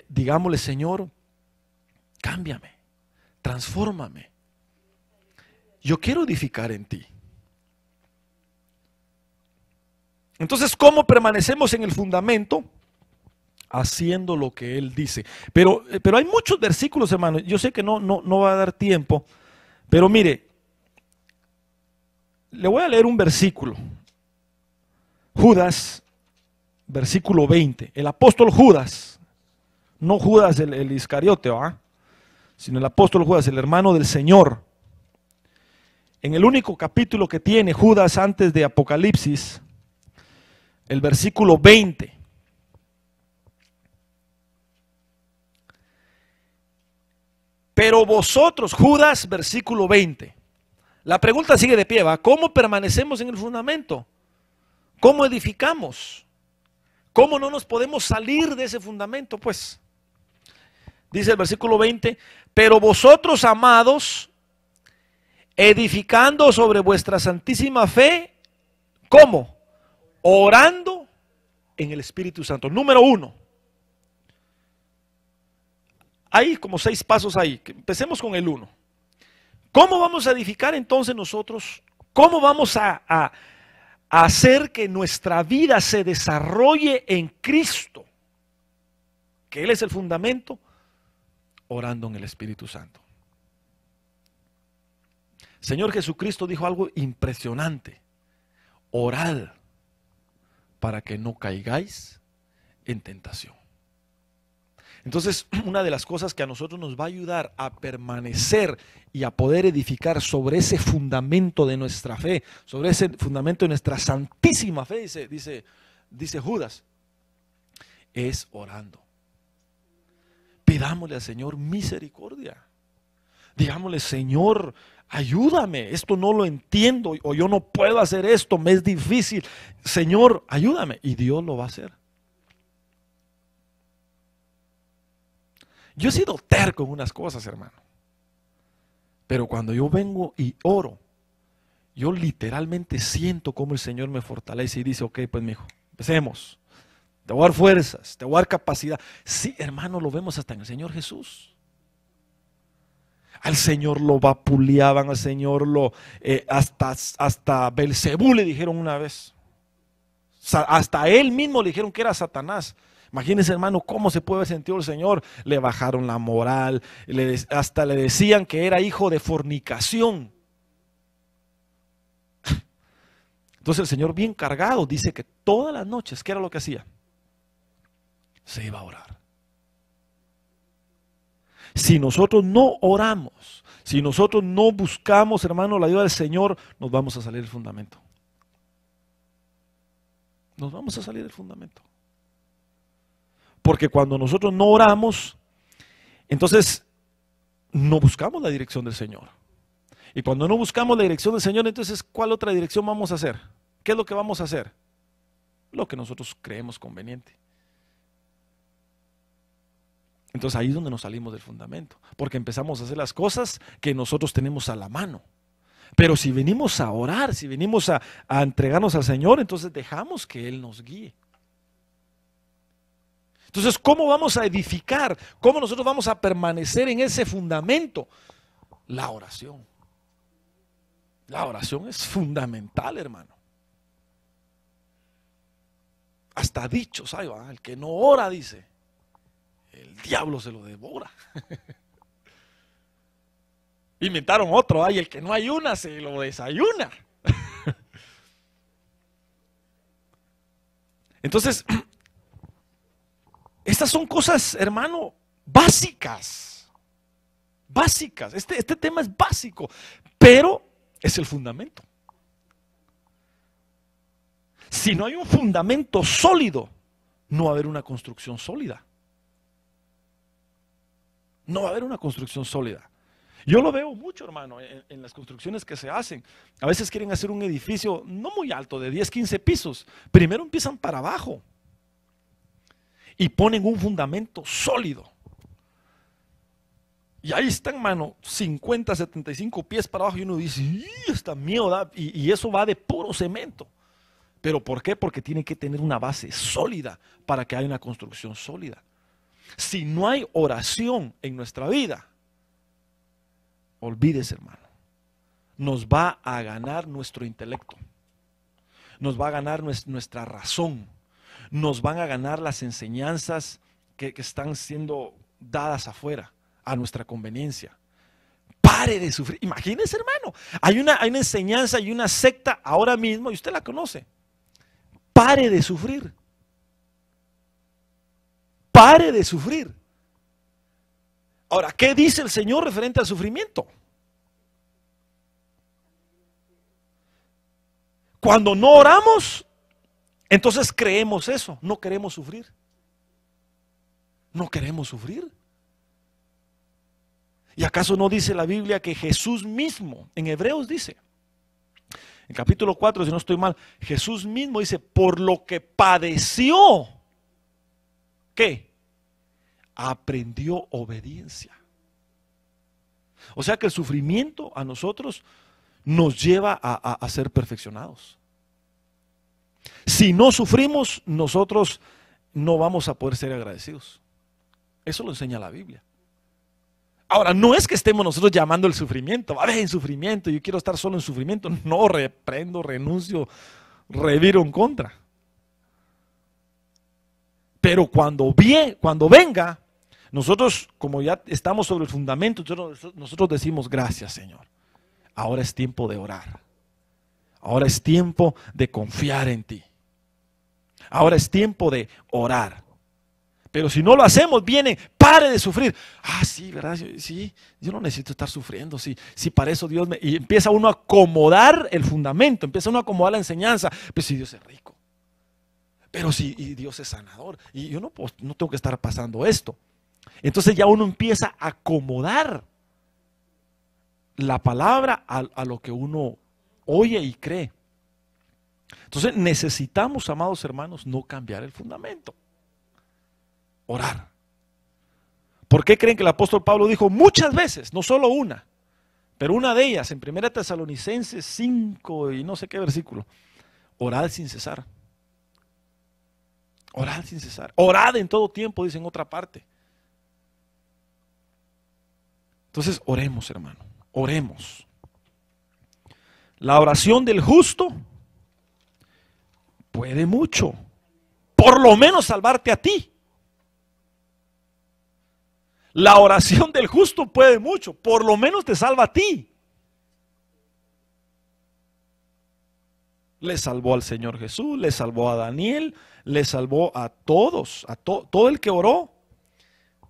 digámosle, Señor, cámbiame, transfórmame. Yo quiero edificar en ti. Entonces, ¿cómo permanecemos en el fundamento? Haciendo lo que Él dice. Pero hay muchos versículos, hermanos. Yo sé que no va a dar tiempo, pero mire, le voy a leer un versículo. Judas, versículo 20. El apóstol Judas, no Judas el Iscariote, ¿verdad?, sino el apóstol Judas, el hermano del Señor. En el único capítulo que tiene Judas antes de Apocalipsis, el versículo 20. Pero vosotros, Judas, versículo 20. La pregunta sigue de pie, ¿va? ¿Cómo permanecemos en el fundamento? ¿Cómo edificamos? ¿Cómo no nos podemos salir de ese fundamento? Pues, dice el versículo 20, pero vosotros, amados, edificando sobre vuestra santísima fe, ¿cómo? Orando en el Espíritu Santo. Número 1. Hay como 6 pasos ahí. Empecemos con el 1. ¿Cómo vamos a edificar entonces nosotros? ¿Cómo vamos a hacer que nuestra vida se desarrolle en Cristo? Que Él es el fundamento. Orando en el Espíritu Santo. Señor Jesucristo dijo algo impresionante. Orad para que no caigáis en tentación. Entonces, una de las cosas que a nosotros nos va a ayudar a permanecer y a poder edificar sobre ese fundamento de nuestra fe, sobre ese fundamento de nuestra santísima fe, dice Judas, es orando. Pidámosle al Señor misericordia. Digámosle, Señor, ayúdame, esto no lo entiendo, o yo no puedo hacer esto, me es difícil. Señor, ayúdame, y Dios lo va a hacer. Yo he sido terco en unas cosas, hermano. Pero cuando yo vengo y oro, yo literalmente siento cómo el Señor me fortalece y dice, ok, pues mijo, empecemos. Te voy a dar fuerzas, te voy a dar capacidad. Sí, hermano, lo vemos hasta en el Señor Jesús. Al Señor lo vapuleaban, al Señor hasta Belcebú le dijeron una vez. Hasta él mismo le dijeron que era Satanás. Imagínense, hermano, cómo se puede haber sentido el Señor. Le bajaron la moral, hasta le decían que era hijo de fornicación. Entonces el Señor, bien cargado, dice que todas las noches, ¿qué era lo que hacía? Se iba a orar. Si nosotros no oramos, si nosotros no buscamos, hermano, la ayuda del Señor, nos vamos a salir del fundamento. Nos vamos a salir del fundamento. Porque cuando nosotros no oramos, entonces no buscamos la dirección del Señor. Y cuando no buscamos la dirección del Señor, entonces ¿cuál otra dirección vamos a hacer? ¿qué es lo que vamos a hacer? Lo que nosotros creemos conveniente. Entonces ahí es donde nos salimos del fundamento, porque empezamos a hacer las cosas que nosotros tenemos a la mano. Pero si venimos a orar, si venimos a entregarnos al Señor, entonces dejamos que Él nos guíe. Entonces, ¿cómo vamos a edificar? ¿Cómo nosotros vamos a permanecer en ese fundamento? La oración. La oración es fundamental, hermano. Hasta dichos, ahí va, el que no ora, dice, el diablo se lo devora. Inventaron otro, y el que no ayuna se lo desayuna. Entonces, estas son cosas, hermano, básicas. Básicas. Este tema es básico, pero es el fundamento. Si no hay un fundamento sólido, no va a haber una construcción sólida. No va a haber una construcción sólida. Yo lo veo mucho, hermano, en las construcciones que se hacen. A veces quieren hacer un edificio no muy alto, de 10, 15 pisos. Primero empiezan para abajo y ponen un fundamento sólido. Y ahí está, hermano, 50, 75 pies para abajo y uno dice, está miedo, y eso va de puro cemento. ¿Pero por qué? Porque tiene que tener una base sólida para que haya una construcción sólida. Si no hay oración en nuestra vida, olvídese, hermano, nos va a ganar nuestro intelecto, nos va a ganar nuestra razón, nos van a ganar las enseñanzas que están siendo dadas afuera a nuestra conveniencia. Pare de sufrir. Imagínese, hermano, hay una enseñanza y una secta ahora mismo, y usted la conoce. Pare de sufrir. Pare de sufrir. Ahora, ¿qué dice el Señor referente al sufrimiento? Cuando no oramos, entonces creemos eso, no queremos sufrir. No queremos sufrir. ¿Y acaso no dice la Biblia que Jesús mismo, en Hebreos dice, en capítulo 4, si no estoy mal, Jesús mismo dice, por lo que padeció, ¿qué? Aprendió obediencia. O sea que el sufrimiento a nosotros nos lleva a ser perfeccionados. Si no sufrimos, nosotros no vamos a poder ser agradecidos. Eso lo enseña la Biblia. Ahora, no es que estemos nosotros llamando el sufrimiento, a ver, en sufrimiento, yo quiero estar solo en sufrimiento. No, reprendo, renuncio, reviro en contra. Pero cuando venga, nosotros, como ya estamos sobre el fundamento, nosotros decimos, gracias, Señor. Ahora es tiempo de orar. Ahora es tiempo de confiar en ti. Ahora es tiempo de orar. Pero si no lo hacemos, viene, pare de sufrir. Ah, sí, ¿verdad? Sí, yo no necesito estar sufriendo. Sí, para eso Dios me... Y empieza uno a acomodar el fundamento, empieza uno a acomodar la enseñanza. Pero si Dios es rico. Pero si Dios es sanador. Y yo no tengo que estar pasando esto. Entonces ya uno empieza a acomodar la palabra a lo que uno oye y cree. Entonces necesitamos, amados hermanos, no cambiar el fundamento. Orar. ¿Por qué creen que el apóstol Pablo dijo muchas veces, no solo una, pero una de ellas en 1 Tesalonicenses 5 y no sé qué versículo? Orad sin cesar. Orad sin cesar. Orad en todo tiempo, dice en otra parte. Entonces oremos, hermano. Oremos. La oración del justo puede mucho. Por lo menos salvarte a ti. La oración del justo puede mucho. Por lo menos te salva a ti. Le salvó al Señor Jesús, le salvó a Daniel, le salvó a todos. Todo el que oró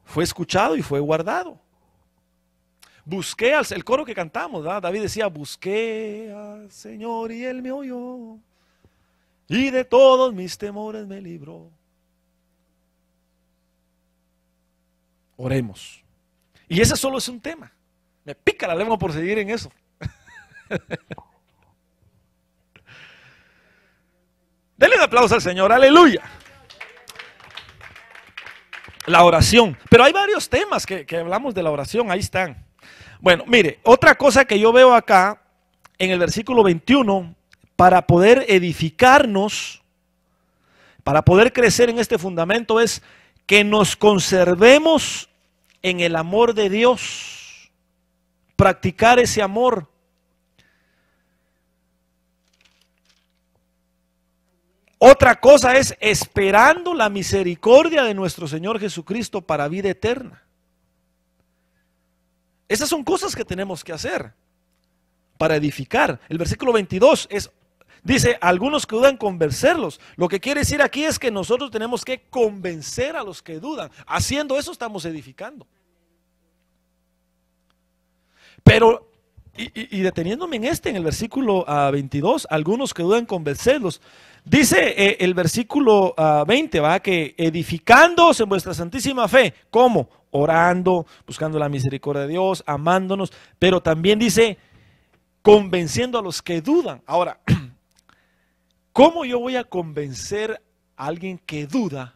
fue escuchado y fue guardado. Busqué el coro que cantamos, ¿verdad? David decía, busqué al Señor y Él me oyó, y de todos mis temores me libró. Oremos. Y ese solo es un tema. Me pica la lengua por seguir en eso. Denle un aplauso al Señor, aleluya. La oración. Pero hay varios temas que hablamos de la oración, ahí están. Bueno, mire, otra cosa que yo veo acá en el versículo 21, para poder edificarnos, para poder crecer en este fundamento, es que nos conservemos en el amor de Dios, practicar ese amor. Otra cosa es esperando la misericordia de nuestro Señor Jesucristo para vida eterna. Esas son cosas que tenemos que hacer para edificar. El versículo 22 dice, algunos que dudan convencerlos. Lo que quiere decir aquí es que nosotros tenemos que convencer a los que dudan. Haciendo eso estamos edificando. Pero, y deteniéndome en el versículo 22, algunos que dudan convencerlos. Dice el versículo 20, ¿va? Que edificándoos en vuestra santísima fe. ¿Cómo? Orando, buscando la misericordia de Dios, amándonos. Pero también dice, convenciendo a los que dudan. Ahora, ¿cómo yo voy a convencer a alguien que duda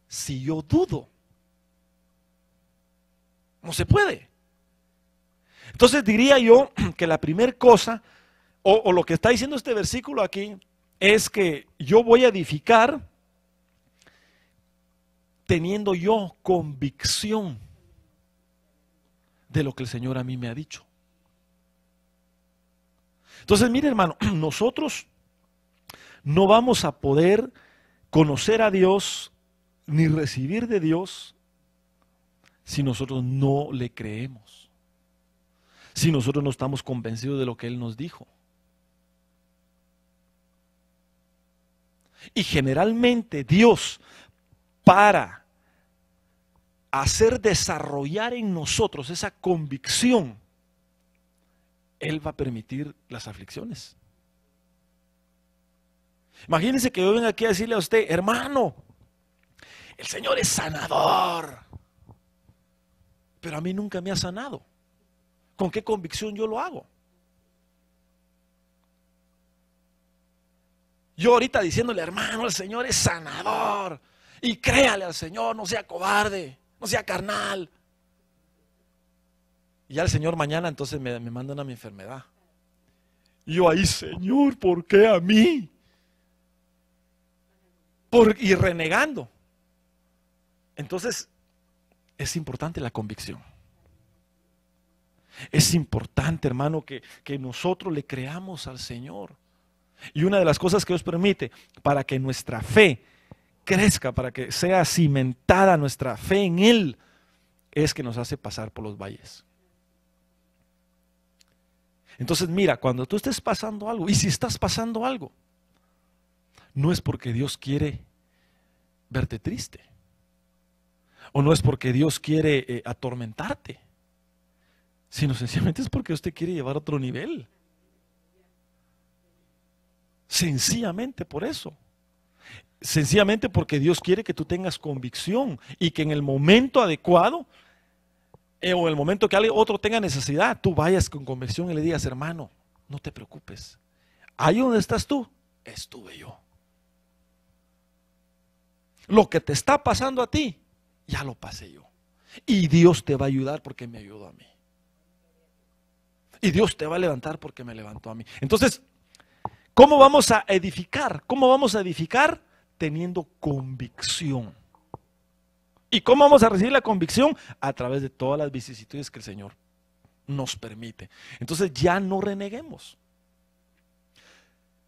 si yo dudo? No se puede. Entonces diría yo que la primera cosa, o lo que está diciendo este versículo aquí, es que yo voy a edificar teniendo yo convicción de lo que el Señor a mí me ha dicho. Entonces, mire, hermano, nosotros no vamos a poder conocer a Dios ni recibir de Dios si nosotros no le creemos, si nosotros no estamos convencidos de lo que Él nos dijo. Y generalmente Dios, para hacer desarrollar en nosotros esa convicción, Él va a permitir las aflicciones. Imagínense que yo venga aquí a decirle a usted, hermano, el Señor es sanador, pero a mí nunca me ha sanado. ¿Con qué convicción yo lo hago? Yo ahorita diciéndole, hermano, el Señor es sanador, y créale al Señor, no sea cobarde, no sea carnal. Y ya el Señor mañana entonces me mandan a mi enfermedad. Y yo ahí, Señor, ¿por qué a mí? Y renegando. Entonces, es importante la convicción. Es importante, hermano, que nosotros le creamos al Señor. Y una de las cosas que Dios permite para que nuestra fe crezca, para que sea cimentada nuestra fe en Él, es que nos hace pasar por los valles. Entonces, mira, cuando tú estés pasando algo, y si estás pasando algo, no es porque Dios quiere verte triste, o no es porque Dios quiere atormentarte, sino sencillamente es porque Dios te quiere llevar a otro nivel. Sencillamente por eso. Sencillamente porque Dios quiere que tú tengas convicción y que en el momento adecuado o en el momento que alguien otro tenga necesidad, tú vayas con convicción y le digas, hermano, no te preocupes. Ahí donde estás tú, estuve yo. Lo que te está pasando a ti, ya lo pasé yo. Y Dios te va a ayudar porque me ayudó a mí. Y Dios te va a levantar porque me levantó a mí. Entonces, ¿cómo vamos a edificar? ¿Cómo vamos a edificar? Teniendo convicción. ¿Y cómo vamos a recibir la convicción? A través de todas las vicisitudes que el Señor nos permite. Entonces ya no reneguemos.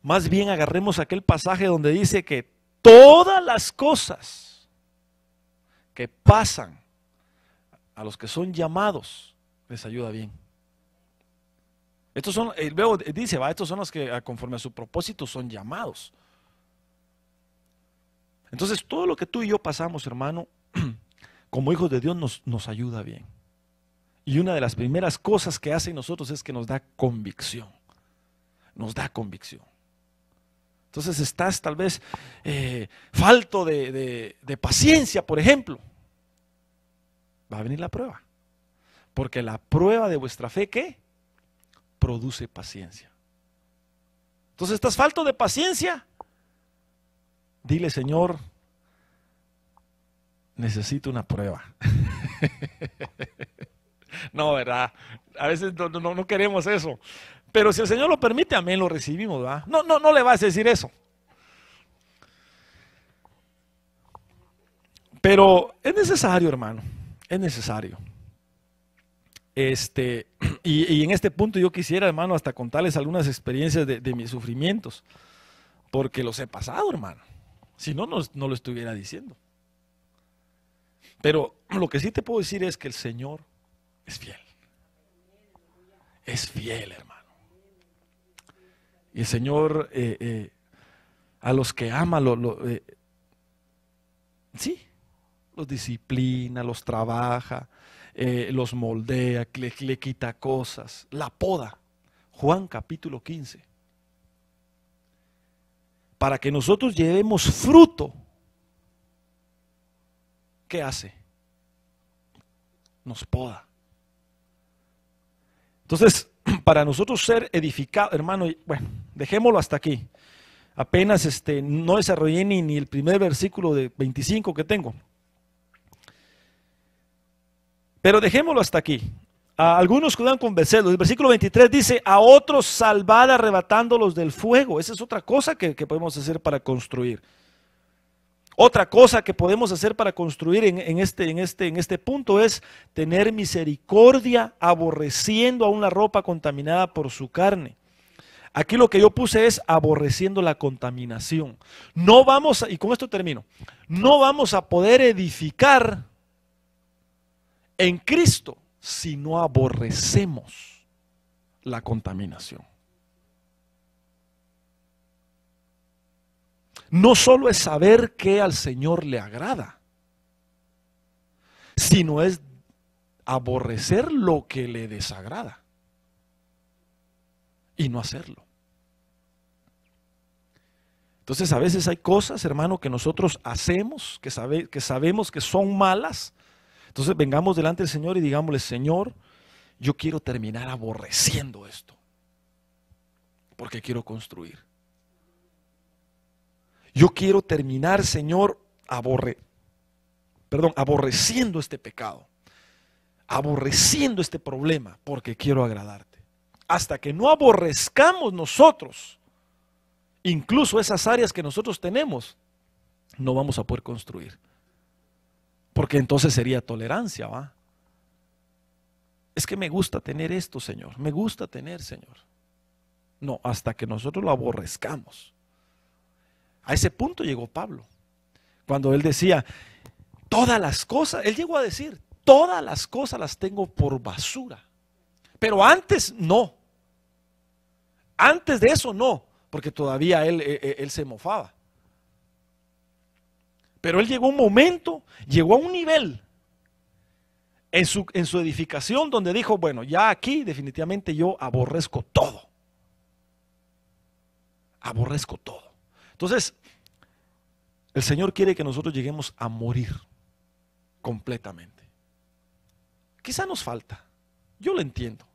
Más bien agarremos aquel pasaje donde dice que todas las cosas que pasan a los que son llamados les ayuda bien. Estos son, luego dice, estos son los que conforme a su propósito son llamados. Entonces todo lo que tú y yo pasamos, hermano, como hijos de Dios nos ayuda bien. Y una de las primeras cosas que hace en nosotros es que nos da convicción. Nos da convicción. Entonces estás tal vez falto de paciencia, por ejemplo. Va a venir la prueba. Porque la prueba de vuestra fe, ¿qué? Produce paciencia. Entonces estás falto de paciencia. Dile, Señor, necesito una prueba. No, ¿verdad? A veces no queremos eso. Pero si el Señor lo permite, amén, lo recibimos, ¿verdad? No le vas a decir eso. Pero es necesario, hermano, es necesario. Y en este punto yo quisiera, hermano, hasta contarles algunas experiencias de mis sufrimientos, porque los he pasado, hermano. Si no, no lo estuviera diciendo. Pero lo que sí te puedo decir es que el Señor es fiel. Es fiel, hermano. Y el Señor a los que ama, sí, los disciplina, los trabaja, los moldea, le quita cosas, la poda. Juan capítulo 15. Para que nosotros llevemos fruto, ¿qué hace? Nos poda. Entonces, para nosotros ser edificados, hermano, bueno, dejémoslo hasta aquí. Apenas no desarrollé ni el primer versículo de 25 que tengo. Pero dejémoslo hasta aquí. A algunos cuidan convencerlos. El versículo 23 dice, a otros salvad arrebatándolos del fuego. Esa es otra cosa que podemos hacer para construir. Otra cosa que podemos hacer para construir en este punto es tener misericordia aborreciendo a una ropa contaminada por su carne. Aquí lo que yo puse es aborreciendo la contaminación. No vamos, y con esto termino, no vamos a poder edificar en Cristo si no aborrecemos la contaminación. No solo es saber que al Señor le agrada, sino es aborrecer lo que le desagrada y no hacerlo. Entonces a veces hay cosas, hermano, que nosotros hacemos, que sabemos que son malas. Entonces vengamos delante del Señor y digámosle, Señor, yo quiero terminar aborreciendo esto, porque quiero construir. Yo quiero terminar, Señor, aborreciendo este pecado, aborreciendo este problema, porque quiero agradarte. Hasta que no aborrezcamos nosotros, incluso esas áreas que nosotros tenemos, no vamos a poder construir. Porque entonces sería tolerancia, ¿va? Es que me gusta tener esto, Señor. Me gusta tener, Señor. No, hasta que nosotros lo aborrezcamos. A ese punto llegó Pablo. Cuando él decía, todas las cosas, él llegó a decir, todas las cosas las tengo por basura. Pero antes no. Antes de eso no, porque todavía él se mofaba. Pero él llegó a un momento, llegó a un nivel en su edificación donde dijo, bueno, ya aquí definitivamente yo aborrezco todo. Aborrezco todo. Entonces, el Señor quiere que nosotros lleguemos a morir completamente. Quizá nos falta, yo lo entiendo,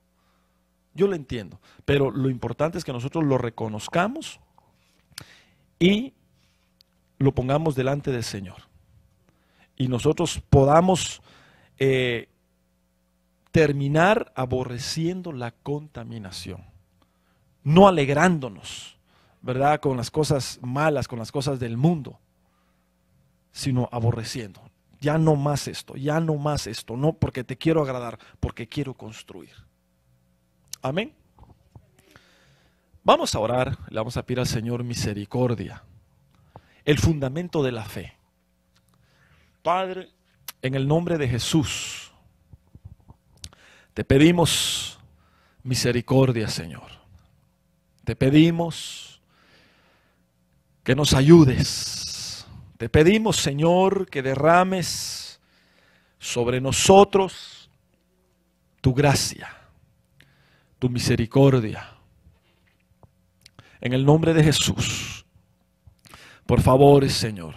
pero lo importante es que nosotros lo reconozcamos y lo pongamos delante del Señor. Y nosotros podamos terminar aborreciendo la contaminación, no alegrándonos, ¿verdad?, con las cosas malas, con las cosas del mundo, sino aborreciendo. Ya no más esto, no porque te quiero agradar, porque quiero construir. Amén. Vamos a orar, le vamos a pedir al Señor misericordia, el fundamento de la fe. Padre, en el nombre de Jesús, te pedimos misericordia, Señor. Te pedimos que nos ayudes. Te pedimos, Señor, que derrames sobre nosotros tu gracia, tu misericordia. En el nombre de Jesús, por favor, Señor,